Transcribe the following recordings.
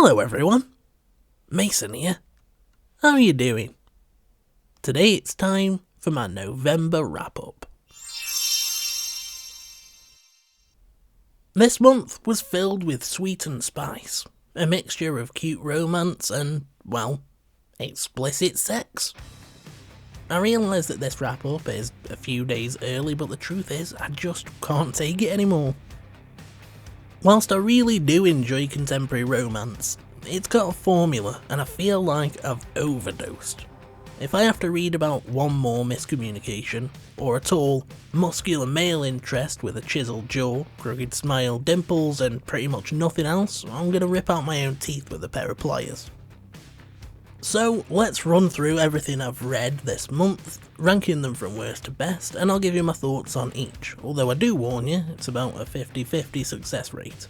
Hello everyone, Mason here. How are you doing? Today it's time for my November wrap-up. This month was filled with sweet and spice, a mixture of cute romance and, well, explicit sex. I realise that this wrap-up is a few days early, but the truth is I just can't take it anymore. Whilst I really do enjoy contemporary romance, it's got a formula and I feel like I've overdosed. If I have to read about one more miscommunication, or a tall, muscular male interest with a chiseled jaw, crooked smile, dimples and pretty much nothing else, I'm gonna rip out my own teeth with a pair of pliers. So let's run through everything I've read this month, ranking them from worst to best, and I'll give you my thoughts on each, although I do warn you, it's about a 50-50 success rate.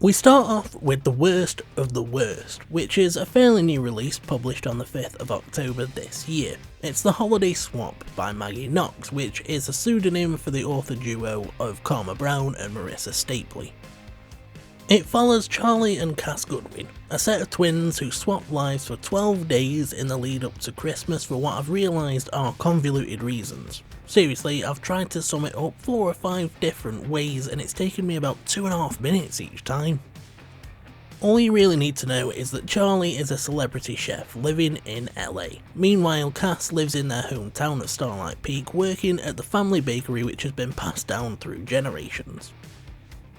We start off with the worst of the worst, which is a fairly new release published on the 5th of October this year. It's The Holiday Swap by Maggie Knox, which is a pseudonym for the author duo of Karma Brown and Marissa Stapley. It follows Charlie and Cass Goodwin, a set of twins who swap lives for 12 days in the lead up to Christmas for what I've realised are convoluted reasons. Seriously, I've tried to sum it up 4 or 5 different ways and it's taken me about 2.5 minutes each time. All you really need to know is that Charlie is a celebrity chef living in LA. Meanwhile, Cass lives in their hometown of Starlight Peak, working at the family bakery which has been passed down through generations.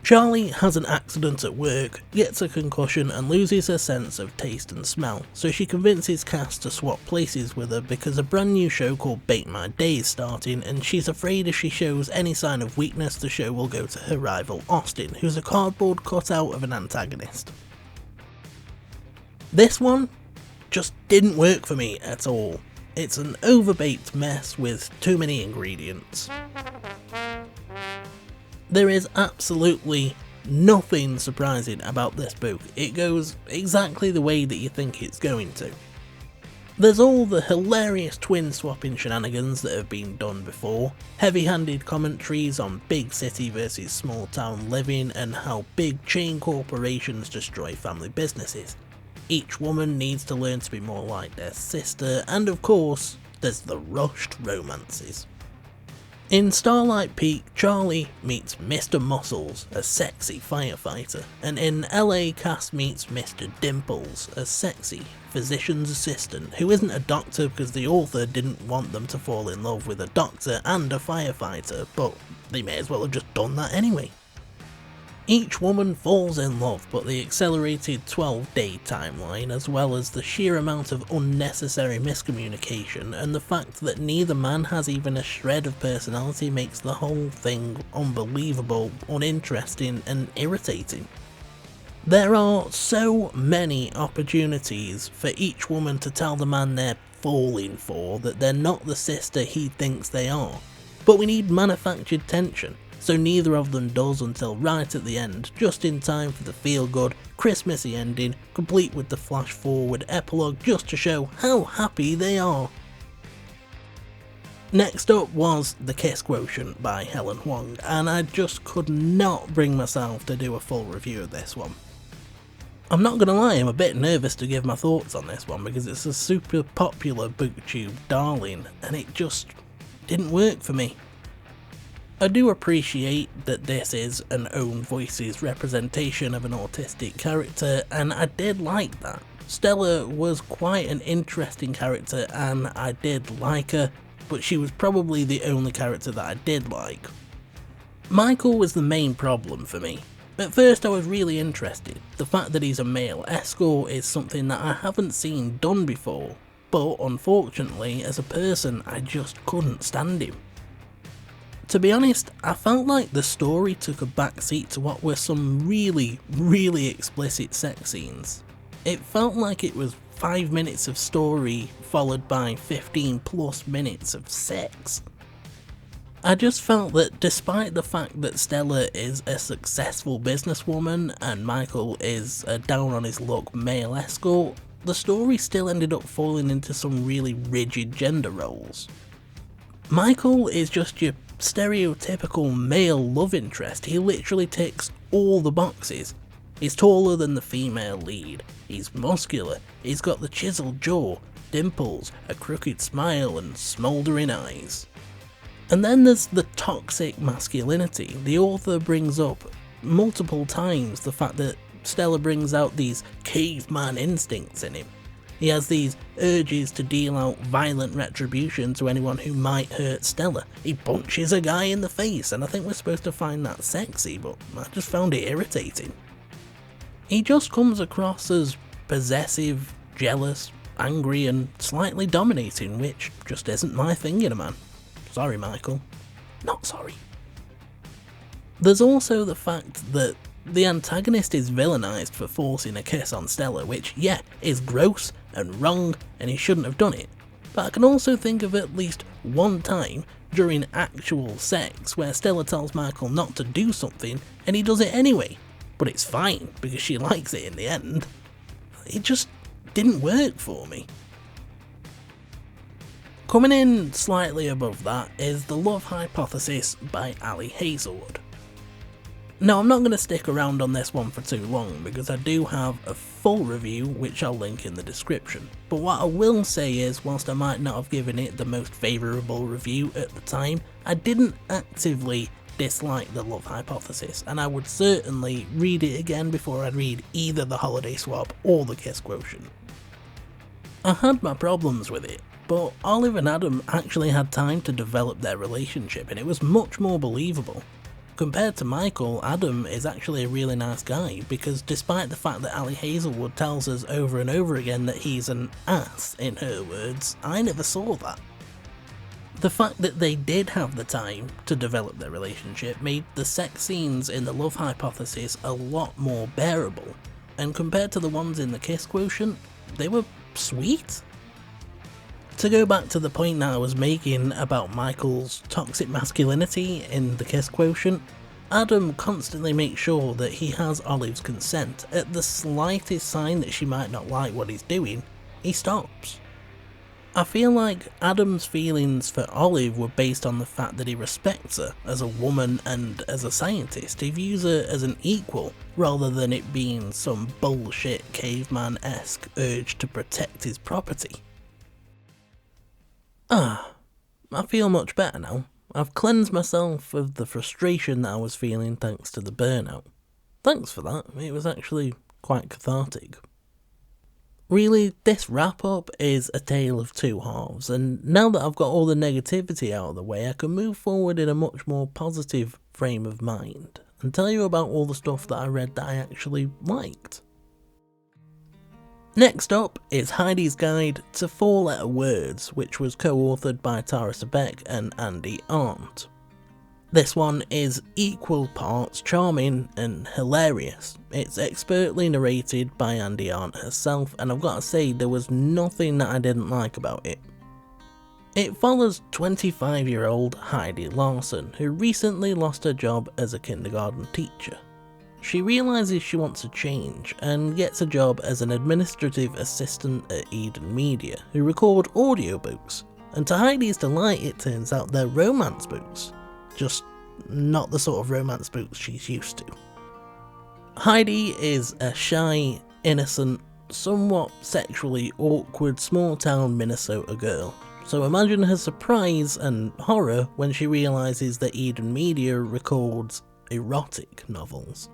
Charlie has an accident at work, gets a concussion and loses her sense of taste and smell, so she convinces Cass to swap places with her because a brand new show called Bake My Day is starting and she's afraid if she shows any sign of weakness the show will go to her rival Austin, who's a cardboard cutout of an antagonist. This one just didn't work for me at all. It's an overbaked mess with too many ingredients. There is absolutely nothing surprising about this book. It goes exactly the way that you think it's going to. There's all the hilarious twin swapping shenanigans that have been done before, heavy-handed commentaries on big city versus small town living and how big chain corporations destroy family businesses. Each woman needs to learn to be more like their sister, and of course, there's the rushed romances. In Starlight Peak, Charlie meets Mr. Muscles, a sexy firefighter, and in LA, Cass meets Mr. Dimples, a sexy physician's assistant who isn't a doctor because the author didn't want them to fall in love with a doctor and a firefighter, but they may as well have just done that anyway. Each woman falls in love, but the accelerated 12-day timeline, as well as the sheer amount of unnecessary miscommunication and the fact that neither man has even a shred of personality makes the whole thing unbelievable, uninteresting and irritating. There are so many opportunities for each woman to tell the man they're falling for that they're not the sister he thinks they are, but we need manufactured tension. So neither of them does until right at the end, just in time for the feel-good, Christmassy ending, complete with the flash-forward epilogue just to show how happy they are. Next up was The Kiss Quotient by Helen Huang, and I just could not bring myself to do a full review of this one. I'm not gonna lie, I'm a bit nervous to give my thoughts on this one because it's a super popular Booktube darling, and it just didn't work for me. I do appreciate that this is an own voices representation of an autistic character, and I did like that. Stella was quite an interesting character and I did like her, but she was probably the only character that I did like. Michael was the main problem for me. At first I was really interested. The fact that he's a male escort is something that I haven't seen done before, but unfortunately as a person I just couldn't stand him. To be honest, I felt like the story took a backseat to what were some really explicit sex scenes. It felt like it was 5 minutes of story followed by 15 plus minutes of sex. I just felt that despite the fact that Stella is a successful businesswoman and Michael is a down on his luck male escort, the story still ended up falling into some really rigid gender roles. Michael is just your stereotypical male love interest. He literally ticks all the boxes. He's taller than the female lead, he's muscular, he's got the chiseled jaw, dimples, a crooked smile and smouldering eyes. And then there's the toxic masculinity. The author brings up multiple times the fact that Stella brings out these caveman instincts in him. He has these urges to deal out violent retribution to anyone who might hurt Stella. He punches a guy in the face, and I think we're supposed to find that sexy, but I just found it irritating. He just comes across as possessive, jealous, angry and slightly dominating, which just isn't my thing in a man. Sorry, Michael. Not sorry. There's also the fact that the antagonist is villainised for forcing a kiss on Stella, which, yeah, is gross and wrong and he shouldn't have done it. But I can also think of at least one time during actual sex where Stella tells Michael not to do something and he does it anyway. But it's fine because she likes it in the end. It just didn't work for me. Coming in slightly above that is The Love Hypothesis by Ali Hazelwood. Now, I'm not going to stick around on this one for too long because I do have a full review which I'll link in the description, but what I will say is, whilst I might not have given it the most favourable review at the time, I didn't actively dislike The Love Hypothesis, and I would certainly read it again before I'd read either The Holiday Swap or The Kiss Quotient. I had my problems with it, but Olive and Adam actually had time to develop their relationship and it was much more believable. Compared to Michael, Adam is actually a really nice guy, because despite the fact that Ali Hazelwood tells us over and over again that he's an ass, in her words, I never saw that. The fact that they did have the time to develop their relationship made the sex scenes in The Love Hypothesis a lot more bearable, and compared to the ones in The Kiss Quotient, they were sweet. To go back to the point that I was making about Michael's toxic masculinity in The Kiss Quotient, Adam constantly makes sure that he has Olive's consent. At the slightest sign that she might not like what he's doing, he stops. I feel like Adam's feelings for Olive were based on the fact that he respects her as a woman and as a scientist. He views her as an equal, rather than it being some bullshit caveman-esque urge to protect his property. I feel much better now. I've cleansed myself of the frustration that I was feeling thanks to the burnout. Thanks for that, it was actually quite cathartic. Really, this wrap-up is a tale of two halves, and now that I've got all the negativity out of the way, I can move forward in a much more positive frame of mind, and tell you about all the stuff that I read that I actually liked. Next up is Heidi's Guide to 4-Letter Words, which was co-authored by Tara Sebeck and Andy Arndt. This one is equal parts charming and hilarious. It's expertly narrated by Andy Arndt herself, and I've got to say there was nothing that I didn't like about it. It follows 25-year-old Heidi Larson, who recently lost her job as a kindergarten teacher. She realises she wants a change and gets a job as an administrative assistant at Eden Media, who record audiobooks, and to Heidi's delight it turns out they're romance books, just not the sort of romance books she's used to. Heidi is a shy, innocent, somewhat sexually awkward small-town Minnesota girl, so imagine her surprise and horror when she realises that Eden Media records erotic novels.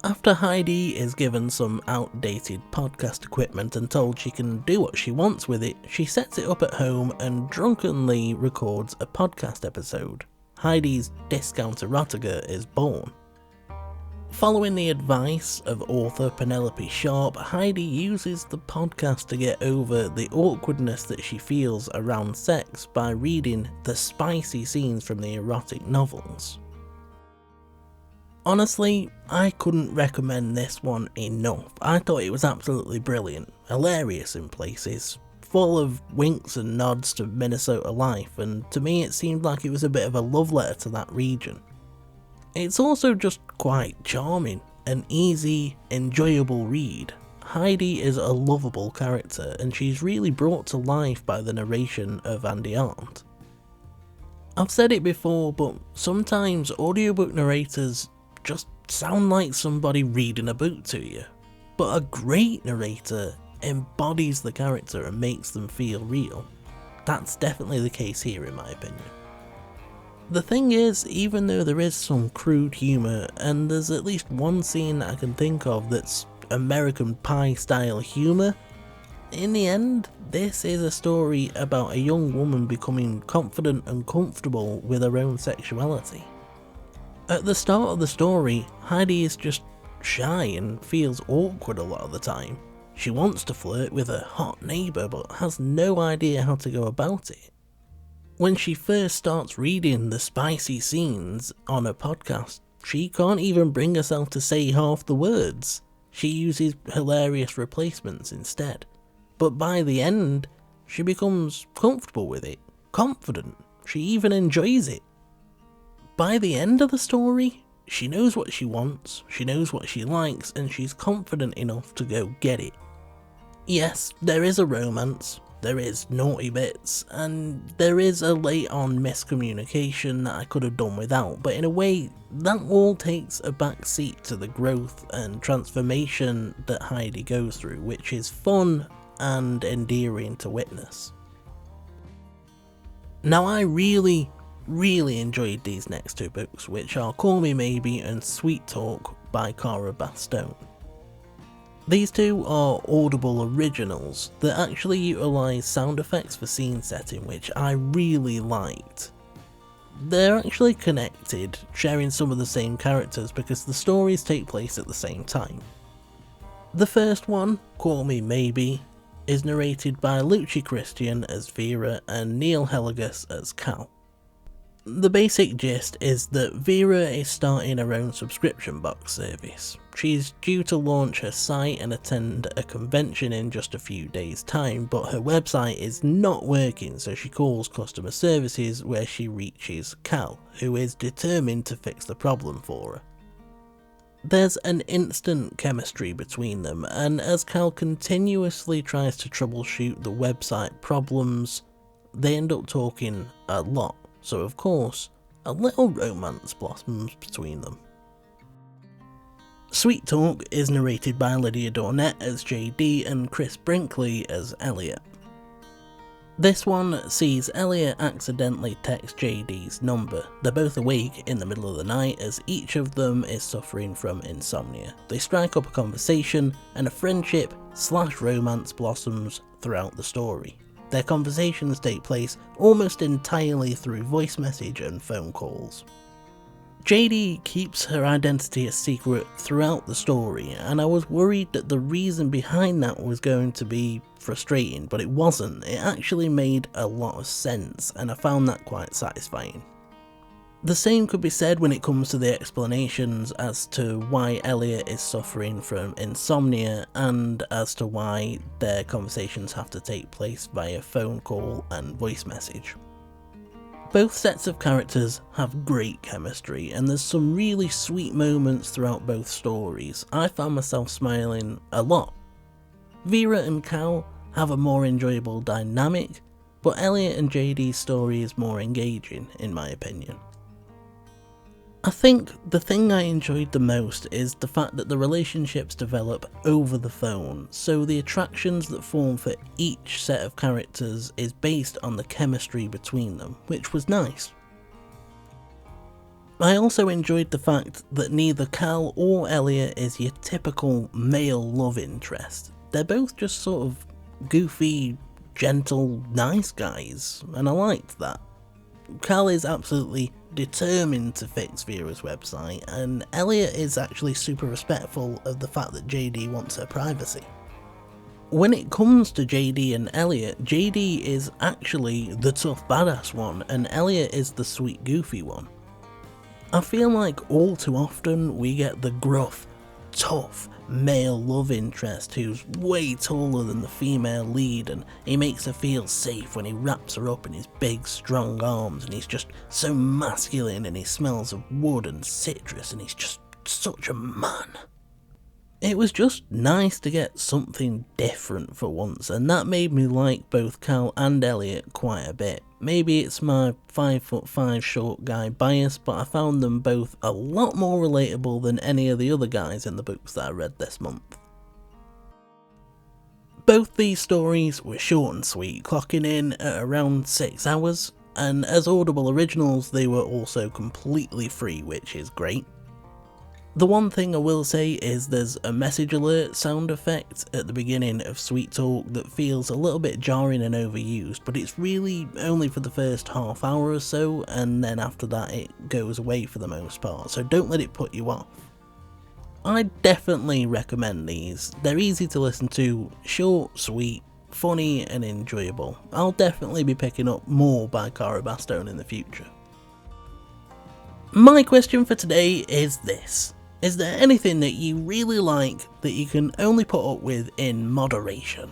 After Heidi is given some outdated podcast equipment and told she can do what she wants with it, she sets it up at home and drunkenly records a podcast episode. Heidi's discount erotica is born. Following the advice of author Penelope Sharp, Heidi uses the podcast to get over the awkwardness that she feels around sex by reading the spicy scenes from the erotic novels. Honestly, I couldn't recommend this one enough. I thought it was absolutely brilliant, hilarious in places, full of winks and nods to Minnesota life, and to me it seemed like it was a bit of a love letter to that region. It's also just quite charming, an easy, enjoyable read. Heidi is a lovable character, and she's really brought to life by the narration of Andy Arndt. I've said it before, but sometimes audiobook narrators just sound like somebody reading a book to you, but a great narrator embodies the character and makes them feel real. That's definitely the case here in my opinion. The thing is, even though there is some crude humour, and there's at least one scene that I can think of that's American Pie style humour, in the end, this is a story about a young woman becoming confident and comfortable with her own sexuality. At the start of the story, Heidi is just shy and feels awkward a lot of the time. She wants to flirt with her hot neighbour but has no idea how to go about it. When she first starts reading the spicy scenes on a podcast, she can't even bring herself to say half the words. She uses hilarious replacements instead. But by the end, she becomes comfortable with it, confident, she even enjoys it. By the end of the story, she knows what she wants, she knows what she likes, and she's confident enough to go get it. Yes, there is a romance, there is naughty bits, and there is a late on miscommunication that I could have done without, but in a way, that all takes a back seat to the growth and transformation that Heidi goes through, which is fun and endearing to witness. Now I really enjoyed these next two books, which are Call Me Maybe and Sweet Talk by Cara Bastone. These two are Audible originals that actually utilise sound effects for scene setting, which I really liked. They're actually connected, sharing some of the same characters because the stories take place at the same time. The first one, Call Me Maybe, is narrated by Lucci Christian as Vera and Neil Heligus as Cal. The basic gist is that Vera is starting her own subscription box service. She's due to launch her site and attend a convention in just a few days' time, but her website is not working, so she calls customer services where she reaches Cal, who is determined to fix the problem for her. There's an instant chemistry between them, and as Cal continuously tries to troubleshoot the website problems, they end up talking a lot, so of course, a little romance blossoms between them. Sweet Talk is narrated by Lydia Dornette as JD and Chris Brinkley as Elliot. This one sees Elliot accidentally text JD's number. They're both awake in the middle of the night as each of them is suffering from insomnia. They strike up a conversation and a friendship/romance blossoms throughout the story. Their conversations take place almost entirely through voice message and phone calls. JD keeps her identity a secret throughout the story, and I was worried that the reason behind that was going to be frustrating, but it wasn't. It actually made a lot of sense, and I found that quite satisfying. The same could be said when it comes to the explanations as to why Elliot is suffering from insomnia, and as to why their conversations have to take place via phone call and voice message. Both sets of characters have great chemistry, and there's some really sweet moments throughout both stories. I found myself smiling a lot. Vera and Cal have a more enjoyable dynamic, but Elliot and JD's story is more engaging, in my opinion. I think the thing I enjoyed the most is the fact that the relationships develop over the phone, so the attractions that form for each set of characters is based on the chemistry between them, which was nice. I also enjoyed the fact that neither Cal or Elliot is your typical male love interest. They're both just sort of goofy, gentle, nice guys, and I liked that. Cal is absolutely determined to fix Vera's website, and Elliot is actually super respectful of the fact that JD wants her privacy. When it comes to JD and Elliot, JD is actually the tough badass one, and Elliot is the sweet goofy one. I feel like all too often we get the gruff, tough male love interest who's way taller than the female lead, and he makes her feel safe when he wraps her up in his big strong arms, and he's just so masculine and he smells of wood and citrus and he's just such a man. It was just nice to get something different for once, and that made me like both Cal and Elliot quite a bit. maybe it's my 5'5" short guy bias, but I found them both a lot more relatable than any of the other guys in the books that I read this month. Both these stories were short and sweet, clocking in at around 6 hours, and as Audible originals they were also completely free, which is great. The one thing I will say is there's a message alert sound effect at the beginning of Sweet Talk that feels a little bit jarring and overused, but it's really only for the first half hour or so, and then after that it goes away for the most part, so don't let it put you off. I definitely recommend these. They're easy to listen to, short, sweet, funny and enjoyable. I'll definitely be picking up more by Cara Bastone in the future. My question for today is this: is there anything that you really like that you can only put up with in moderation?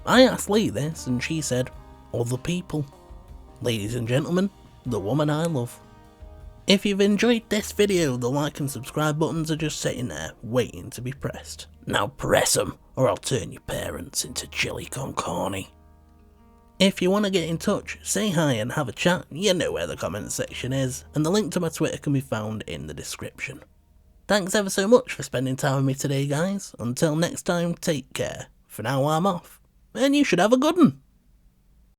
I asked Lee this and she said, other people. Ladies and gentlemen, the woman I love. If you've enjoyed this video, the like and subscribe buttons are just sitting there, waiting to be pressed. Now press them, or I'll turn your parents into chili con carne. If you want to get in touch, say hi and have a chat, you know where the comment section is, and the link to my Twitter can be found in the description. Thanks ever so much for spending time with me today, guys. Until next time, take care. For now, I'm off, and you should have a good one.